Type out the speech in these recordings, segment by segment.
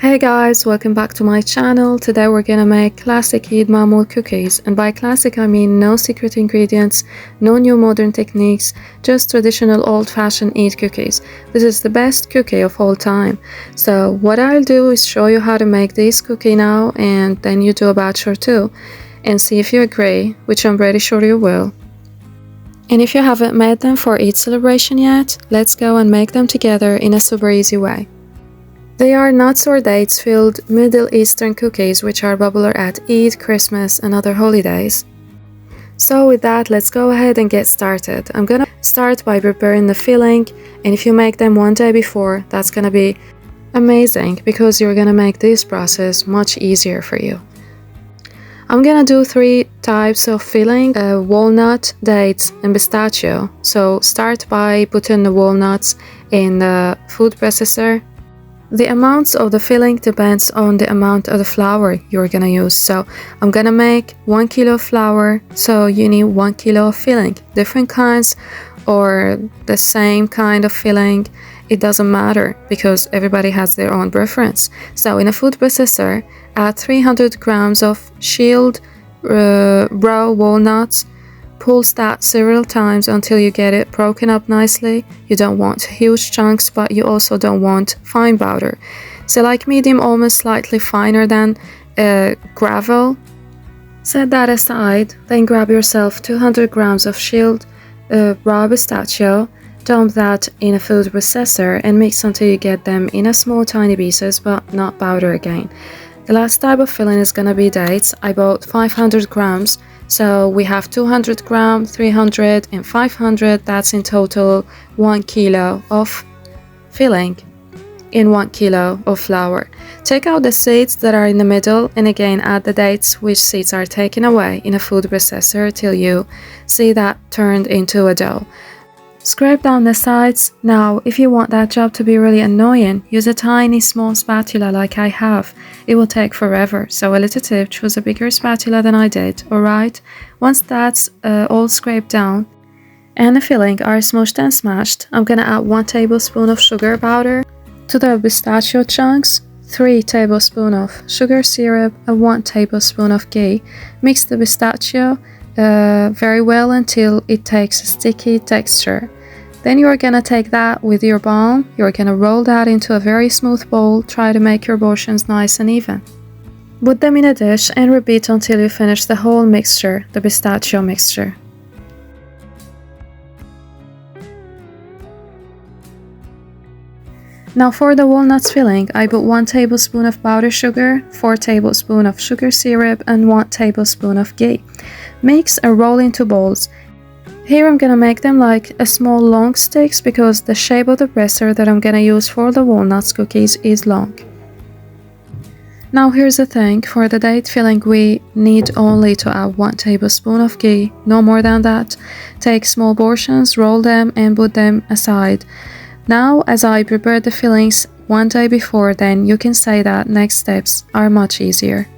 Hey guys, welcome back to my channel. Today we're gonna make classic Eid Maamoul cookies, and by classic I mean no secret ingredients, no new modern techniques, just traditional old-fashioned Eid cookies. This is the best cookie of all time. So what I'll do is show you how to make this cookie now, and then you do a batch or two and see if you agree, which I'm pretty sure you will. And if you haven't made them for Eid celebration yet, let's go and make them together in a super easy way. They are nuts or dates filled Middle Eastern cookies which are popular at Eid, Christmas and other holidays. So with that, let's go ahead and get started. I'm gonna start by preparing the filling, and if you make them one day before, that's gonna be amazing because you're gonna make this process much easier for you. I'm gonna do 3 types of filling, walnut, dates and pistachio. So start by putting the walnuts in the food processor. The amounts of the filling depends on the amount of the flour you're gonna use. So I'm gonna make 1 kilo of flour, so you need 1 kilo of filling. Different kinds or the same kind of filling, it doesn't matter because everybody has their own preference. So in a food processor, add 300 grams of shelled raw walnuts. Pulse that several times until you get it broken up nicely. You don't want huge chunks, but you also don't want fine powder. So like medium, almost slightly finer than gravel. Set that aside, then grab yourself 200 grams of shelled raw pistachio. Dump that in a food processor and mix until you get them in a small tiny pieces, but not powder again. The last type of filling is gonna be dates. I bought 500 grams. So we have 200 grams, 300 and 500, that's in total 1 kilo of filling in 1 kilo of flour. Take out the seeds that are in the middle and again add the dates which seeds are taken away in a food processor till you see that turned into a dough. Scrape down the sides. Now, if you want that job to be really annoying, use a tiny small spatula like I have. It will take forever, so a little tip, choose a bigger spatula than I did, alright? Once that's all scraped down and the filling are smushed and smashed, I'm gonna add 1 tablespoon of sugar powder to the pistachio chunks, 3 tablespoons of sugar syrup and 1 tablespoon of ghee. Mix the pistachio very well until it takes a sticky texture. Then you're gonna take that with your palm, you're gonna roll that into a very smooth bowl. Try to make your portions nice and even. Put them in a dish and repeat until you finish the whole mixture, the pistachio mixture. Now for the walnuts filling, I put 1 tablespoon of powdered sugar, 4 tablespoons of sugar syrup and 1 tablespoon of ghee. Mix and roll into balls. Here I'm gonna make them like a small long sticks because the shape of the presser that I'm gonna use for the walnuts cookies is long. Now here's the thing, for the date filling we need only to add 1 tablespoon of ghee, no more than that. Take small portions, roll them and put them aside. Now as I prepared the fillings one day before, then you can say that next steps are much easier.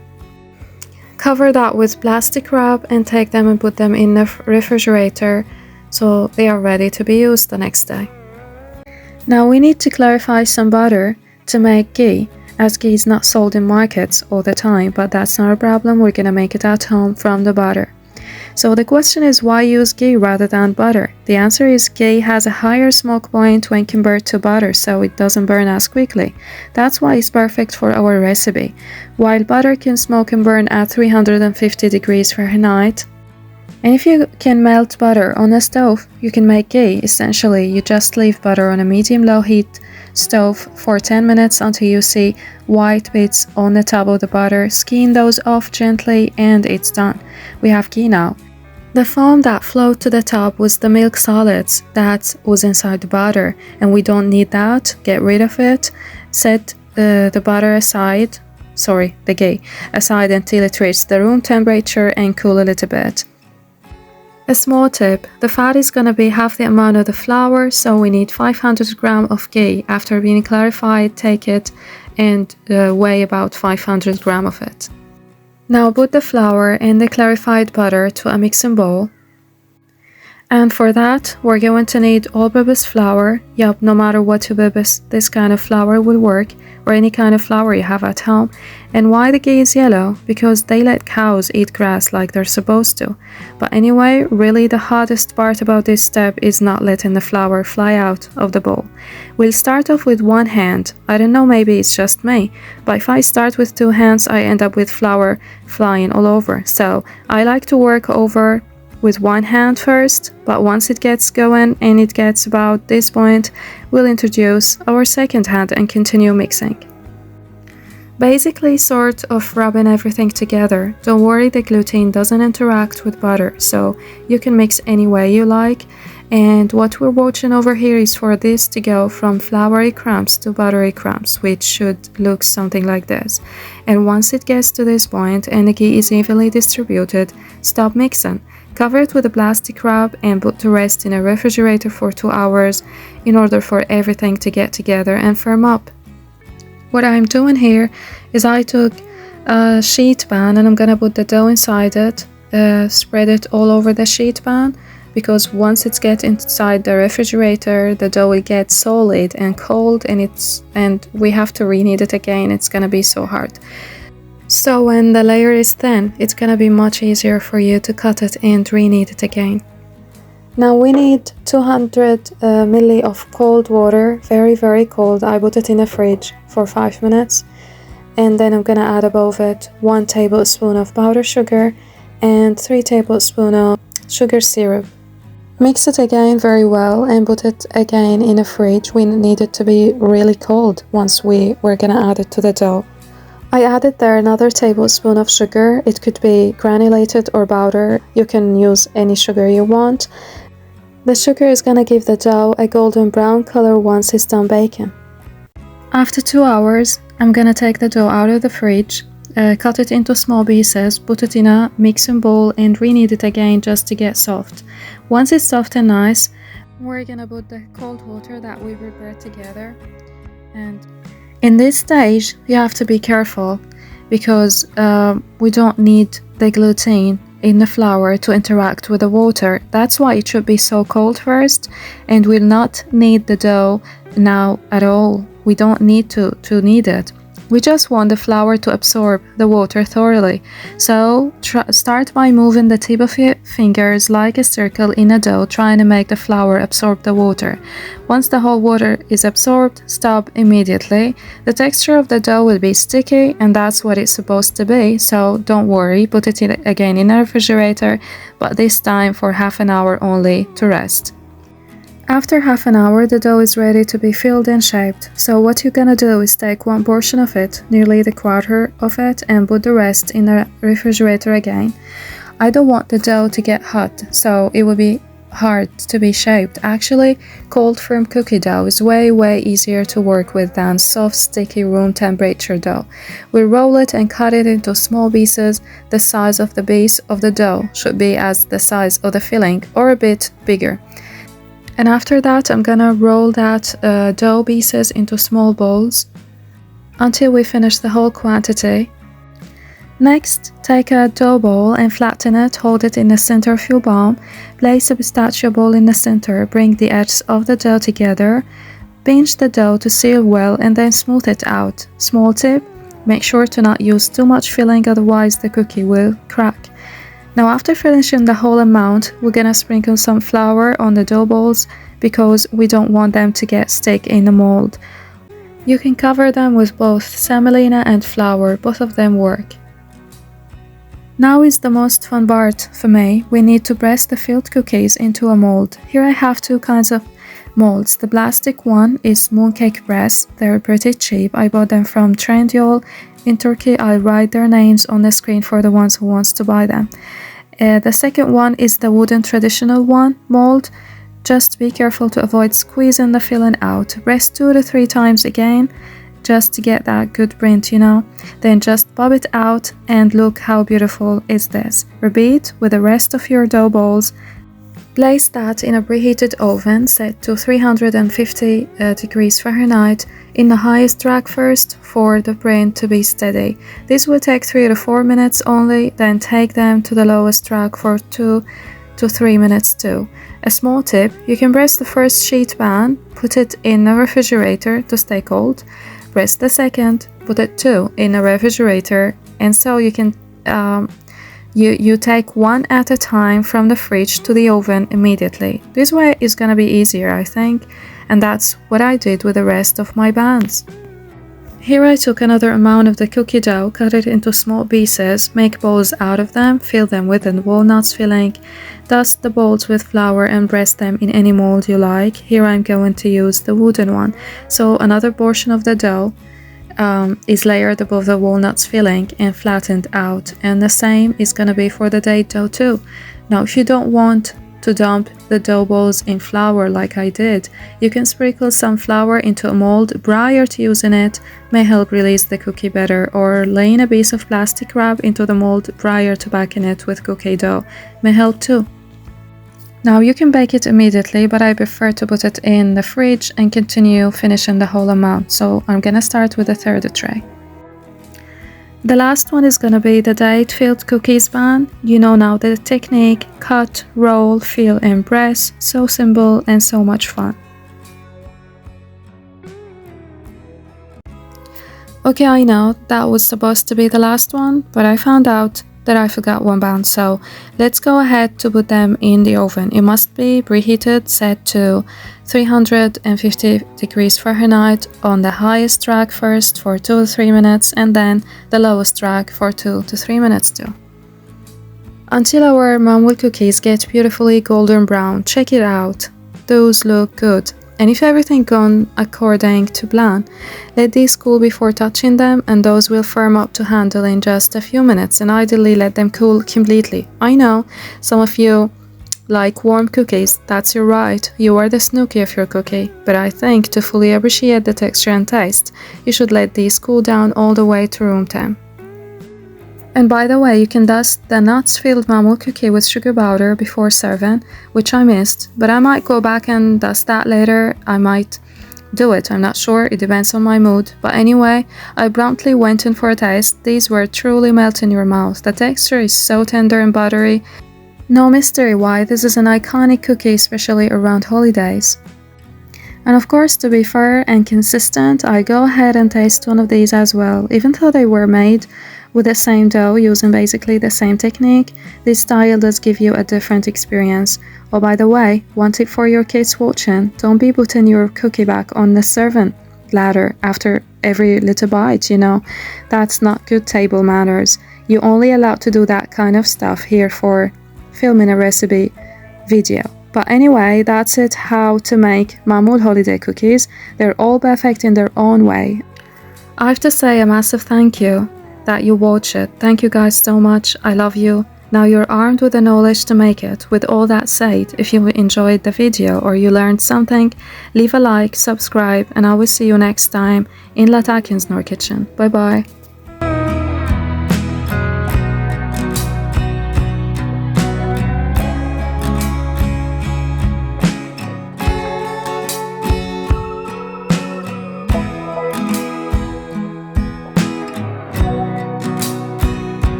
Cover that with plastic wrap and take them and put them in the refrigerator so they are ready to be used the next day. Now we need to clarify some butter to make ghee, as ghee is not sold in markets all the time, but that's not a problem, we're gonna make it at home from the butter. So the question is, why use ghee rather than butter? The answer is ghee has a higher smoke point when compared to butter, so it doesn't burn as quickly. That's why it's perfect for our recipe. While butter can smoke and burn at 350 degrees Fahrenheit, and if you can melt butter on a stove, you can make ghee. Essentially, you just leave butter on a medium-low heat stove for 10 minutes until you see white bits on the top of the butter. Skin those off gently and it's done. We have ghee now. The foam that flowed to the top was the milk solids that was inside the butter, and we don't need that. Get rid of it. Set the butter aside, the ghee aside until it reaches the room temperature and cool a little bit. A small tip, the fat is gonna be half the amount of the flour, so we need 500 grams of ghee. After being clarified, take it and weigh about 500 grams of it. Now put the flour and the clarified butter to a mixing bowl. And for that, we're going to need all-purpose flour. Yup, no matter what two-purpose, this kind of flour will work, or any kind of flour you have at home. And why the ghee is yellow? Because they let cows eat grass like they're supposed to. But anyway, really the hardest part about this step is not letting the flour fly out of the bowl. We'll start off with one hand. I don't know, maybe it's just me, but if I start with two hands, I end up with flour flying all over. So I like to work over with one hand first, but once it gets going and it gets about this point, we'll introduce our second hand and continue mixing. Basically sort of rubbing everything together. Don't worry, the gluten doesn't interact with butter, so you can mix any way you like. And what we're watching over here is for this to go from floury crumbs to buttery crumbs, which should look something like this. And once it gets to this point and the ghee is evenly distributed, stop mixing. Cover it with a plastic wrap and put to rest in a refrigerator for 2 hours in order for everything to get together and firm up. What I'm doing here is I took a sheet pan and I'm gonna put the dough inside it, spread it all over the sheet pan, because once it's get inside the refrigerator, the dough will get solid and cold, and we have to reknead it again. It's gonna be so hard. So when the layer is thin, it's gonna be much easier for you to cut it and reknead it again. Now we need 200 ml of cold water, very cold. I put it in the fridge for 5 minutes, and then I'm gonna add above it 1 tablespoon of powdered sugar and 3 tablespoons of sugar syrup. Mix it again very well and put it again in the fridge. We need it to be really cold once we're gonna add it to the dough. I added there another tablespoon of sugar. It could be granulated or powder. You can use any sugar you want. The sugar is gonna give the dough a golden brown color once it's done baking. After 2 hours, I'm gonna take the dough out of the fridge, cut it into small pieces, put it in a mixing bowl and reknead it again just to get soft. Once it's soft and nice, we're gonna put the cold water that we prepared together, and in this stage, you have to be careful because we don't need the gluten in the flour to interact with the water. That's why it should be so cold first, and we'll not knead the dough now at all. We don't need to knead it. We just want the flour to absorb the water thoroughly. So start by moving the tip of your fingers like a circle in a dough, trying to make the flour absorb the water. Once the whole water is absorbed, stop immediately. The texture of the dough will be sticky, and that's what it's supposed to be, so don't worry, put it again in a refrigerator, but this time for half an hour only to rest. After half an hour, the dough is ready to be filled and shaped. So what you're gonna do is take one portion of it, nearly the quarter of it, and put the rest in the refrigerator again. I don't want the dough to get hot, so it will be hard to be shaped. Actually, cold firm cookie dough is way easier to work with than soft sticky room temperature dough. We roll it and cut it into small pieces. The size of the base of the dough should be as the size of the filling or a bit bigger. And after that, I'm gonna roll that dough pieces into small balls until we finish the whole quantity. Next, take a dough ball and flatten it, hold it in the center of your palm, place a pistachio ball in the center, bring the edges of the dough together, pinch the dough to seal well and then smooth it out. Small tip, make sure to not use too much filling, otherwise the cookie will crack. Now after finishing the whole amount, we're gonna sprinkle some flour on the dough balls because we don't want them to get stuck in the mold. You can cover them with both semolina and flour, both of them work. Now is the most fun part for me. We need to press the filled cookies into a mold. Here I have two kinds of molds. The plastic one is mooncake press. They're pretty cheap. I bought them from Trendyol in Turkey. I'll write their names on the screen for the ones who wants to buy them. The second one is the wooden traditional one mold. Just be careful to avoid squeezing the filling out. Press 2 to 3 times again just to get that good print, you know. Then just pop it out and look how beautiful is this. Repeat with the rest of your dough balls. Place that in a preheated oven set to 350 degrees Fahrenheit in the highest rack first for the print to be steady. This will take 3 to 4 minutes only, then take them to the lowest rack for 2 to 3 minutes too. A small tip, you can press the first sheet pan, put it in a refrigerator to stay cold, press the second, put it too in a refrigerator, and so you can you take one at a time from the fridge to the oven immediately. This way is gonna be easier, I think, and that's what I did with the rest of my buns. Here I took another amount of the cookie dough, cut it into small pieces, make balls out of them, fill them with the walnuts filling, dust the balls with flour and press them in any mold you like. Here I'm going to use the wooden one. So another portion of the dough is layered above the walnuts filling and flattened out, and the same is gonna be for the date dough too. Now if you don't want to dump the dough balls in flour like I did, you can sprinkle some flour into a mold prior to using it, may help release the cookie better, or laying a piece of plastic wrap into the mold prior to backing it with cookie dough may help too. Now you can bake it immediately, but I prefer to put it in the fridge and continue finishing the whole amount, so I'm gonna start with the third tray. The last one is gonna be the date-filled cookies bun. You know now the technique: cut, roll, fill and press. So simple and so much fun. Okay, I know that was supposed to be the last one, but I found out that I forgot one bun, so let's go ahead to put them in the oven. It must be preheated, set to 350 degrees Fahrenheit on the highest rack first for 2 to 3 minutes, and then the lowest rack for 2 to 3 minutes too. Until our Maamoul cookies get beautifully golden brown. Check it out, those look good. And if everything gone according to plan, let these cool before touching them, and those will firm up to handle in just a few minutes, and ideally let them cool completely. I know some of you like warm cookies, that's your right, you are the Snooki of your cookie, but I think to fully appreciate the texture and taste, you should let these cool down all the way to room temp. And by the way, you can dust the nuts-filled Maamoul cookie with sugar powder before serving, which I missed, but I might go back and dust that later. I might do it, I'm not sure, it depends on my mood. But anyway, I promptly went in for a taste. These were truly melt in your mouth. The texture is so tender and buttery. No mystery why this is an iconic cookie, especially around holidays. And of course, to be fair and consistent, I go ahead and taste one of these as well. Even though they were made with the same dough, using basically the same technique, this style does give you a different experience. Oh, by the way, one tip for your kids watching: don't be putting your cookie back on the serving ladder after every little bite, you know. That's not good table manners. You're only allowed to do that kind of stuff here for filming a recipe video. But anyway, that's it, how to make Maamoul holiday cookies. They're all perfect in their own way. I have to say a massive thank you that you watch it. Thank you guys so much. I love you. Now you're armed with the knowledge to make it. With all that said, if you enjoyed the video or you learned something, leave a like, subscribe, and I will see you next time in Latakin's Nor Kitchen. Bye bye.